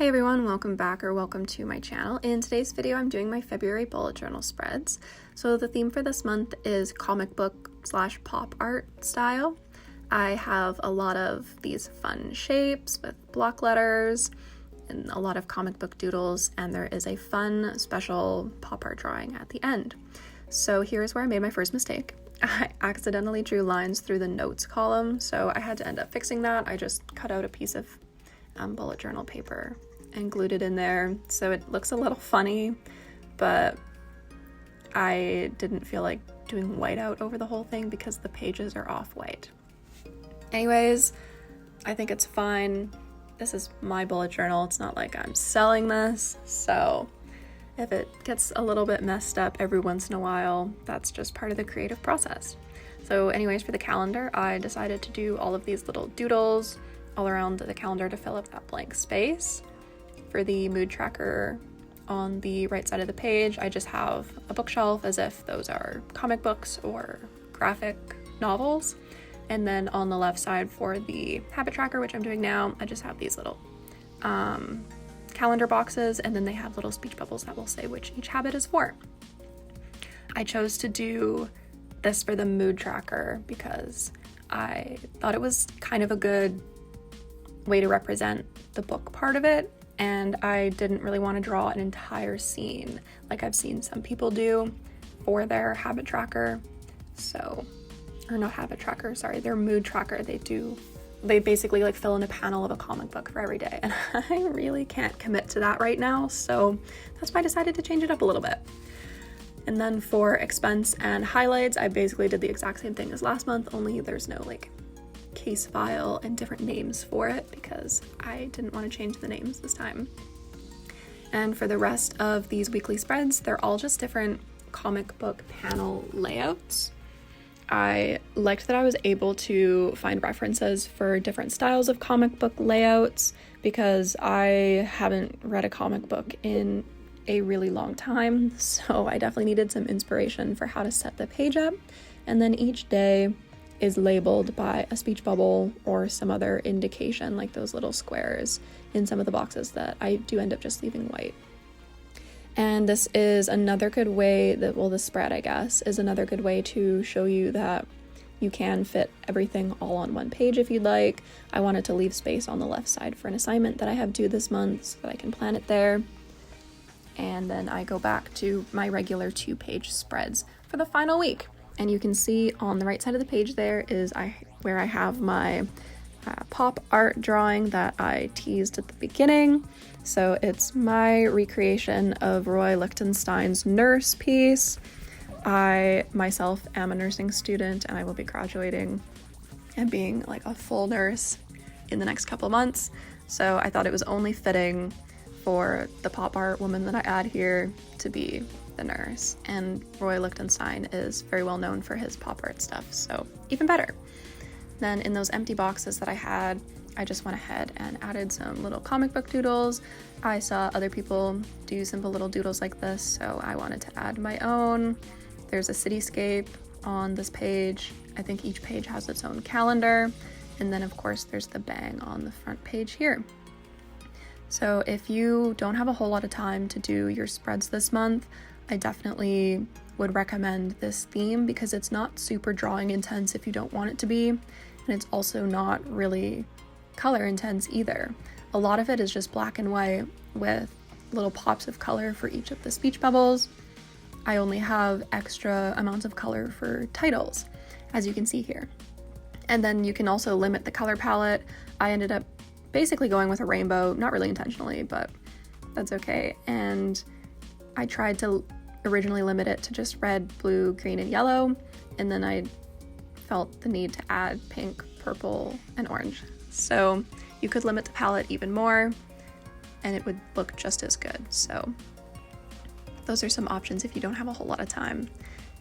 everyone, welcome back or welcome to my channel. In today's video, I'm doing my February bullet journal spreads. So the theme for this month is comic book / pop art style. I have a lot of these fun shapes with block letters and a lot of comic book doodles, and there is a fun special pop art drawing at the end. So here's where I made my first mistake. I accidentally drew lines through the notes column, so I had to end up fixing that. I just cut out a piece of bullet journal paper and glued it in there, so it looks a little funny, but I didn't feel like doing whiteout over the whole thing because the pages are off white. Anyways, I think it's fine. This is my bullet journal. It's not like I'm selling this, so if it gets a little bit messed up every once in a while, that's just part of the creative process. So anyways, for the calendar, I decided to do all of these little doodles all around the calendar to fill up that blank space. For the mood tracker on the right side of the page, I just have a bookshelf as if those are comic books or graphic novels. And then on the left side for the habit tracker, which I'm doing now, I just have these little calendar boxes, and then they have little speech bubbles that will say which each habit is for. I chose to do this for the mood tracker because I thought it was kind of a good way to represent the book part of it, and I didn't really want to draw an entire scene like I've seen some people do for their habit tracker. So, or not habit tracker, sorry, their mood tracker. They basically like fill in a panel of a comic book for every day, and I really can't commit to that right now, so that's why I decided to change it up a little bit. And then for expense and highlights, I basically did the exact same thing as last month, only there's no like case file and different names for it because I didn't want to change the names this time. And for the rest of these weekly spreads, they're all just different comic book panel layouts. I liked that I was able to find references for different styles of comic book layouts because I haven't read a comic book in a really long time, so I definitely needed some inspiration for how to set the page up. And then each day is labeled by a speech bubble or some other indication, like those little squares in some of the boxes that I do end up just leaving white. And this is another good way the spread, I guess, is another good way to show you that you can fit everything all on one page if you'd like. I wanted to leave space on the left side for an assignment that I have due this month so that I can plan it there. And then I go back to my regular 2-page spreads for the final week. And you can see on the right side of the page there is where I have my pop art drawing that I teased at the beginning. So it's my recreation of Roy Lichtenstein's nurse piece. I myself am a nursing student and I will be graduating and being like a full nurse in the next couple of months. So I thought it was only fitting for the pop art woman that I add here to be the nurse. And Roy Lichtenstein is very well known for his pop art stuff, so even better. Then in those empty boxes that I had, I just went ahead and added some little comic book doodles. I saw other people do simple little doodles like this, so I wanted to add my own. There's a cityscape on this page. I think each page has its own calendar. And then of course there's the bang on the front page here. So if you don't have a whole lot of time to do your spreads this month, I definitely would recommend this theme because it's not super drawing intense if you don't want it to be, and it's also not really color intense either. A lot of it is just black and white with little pops of color for each of the speech bubbles. I only have extra amounts of color for titles, as you can see here. And then you can also limit the color palette. I ended up basically going with a rainbow, not really intentionally, but that's okay. And I tried to originally limit it to just red, blue, green, and yellow, and then I felt the need to add pink, purple, and orange. So you could limit the palette even more and it would look just as good. So those are some options if you don't have a whole lot of time.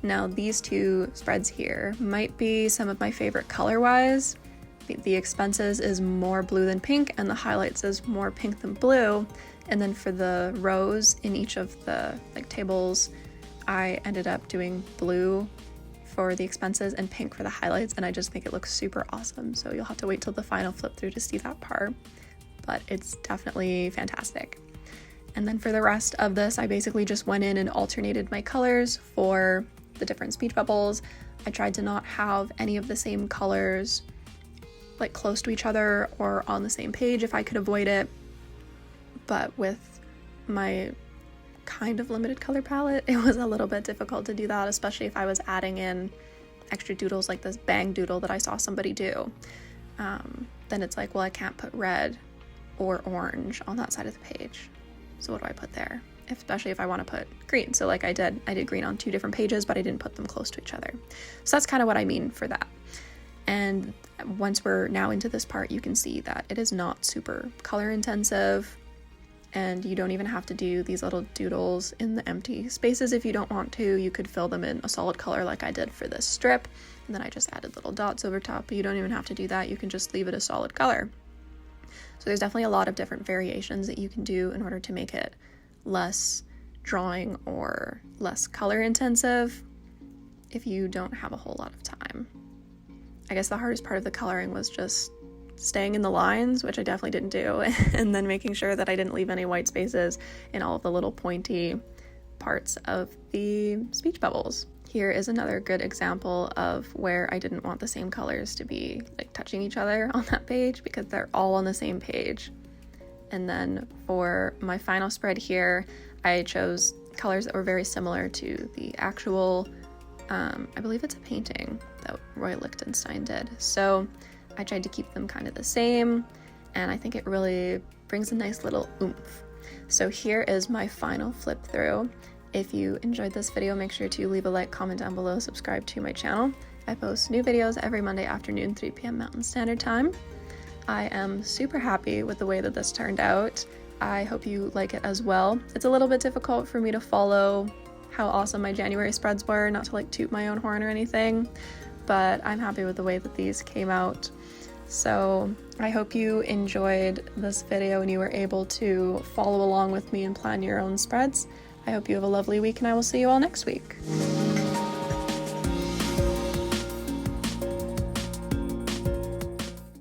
Now these two spreads here might be some of my favorite color-wise. The expenses is more blue than pink and the highlights is more pink than blue. And then for the rows in each of the tables, I ended up doing blue for the expenses and pink for the highlights, and I just think it looks super awesome. So you'll have to wait till the final flip through to see that part. but it's definitely fantastic. And then for the rest of this, I basically just went in and alternated my colors for the different speech bubbles. I tried to not have any of the same colors like close to each other or on the same page if I could avoid it. But with my kind of limited color palette, it was a little bit difficult to do that, especially if I was adding in extra doodles like this bang doodle that I saw somebody do. Then it's like, well, I can't put red or orange on that side of the page. So what do I put there? Especially if I want to put green. So like I did green on 2 different pages, but I didn't put them close to each other. So that's kind of what I mean for that. And once we're now into this part, you can see that it is not super color intensive, and you don't even have to do these little doodles in the empty spaces if you don't want to. You could fill them in a solid color like I did for this strip, and then I just added little dots over top, but you don't even have to do that. You can just leave it a solid color. So there's definitely a lot of different variations that you can do in order to make it less drawing or less color intensive if you don't have a whole lot of time. I guess the hardest part of the coloring was just staying in the lines, which I definitely didn't do, and then making sure that I didn't leave any white spaces in all of the little pointy parts of the speech bubbles. Here is another good example of where I didn't want the same colors to be like touching each other on that page because they're all on the same page. And then for my final spread here, I chose colors that were very similar to the actual, I believe it's a painting that Roy Lichtenstein did. So I tried to keep them kind of the same, and I think it really brings a nice little oomph. So here is my final flip through. If you enjoyed this video, make sure to leave a like, comment down below, subscribe to my channel. I post new videos every Monday afternoon, 3 p.m. Mountain Standard Time. I am super happy with the way that this turned out. I hope you like it as well. It's a little bit difficult for me to follow how awesome my January spreads were, not to like toot my own horn or anything, but I'm happy with the way that these came out. So I hope you enjoyed this video and you were able to follow along with me and plan your own spreads. I hope you have a lovely week, and I will see you all next week.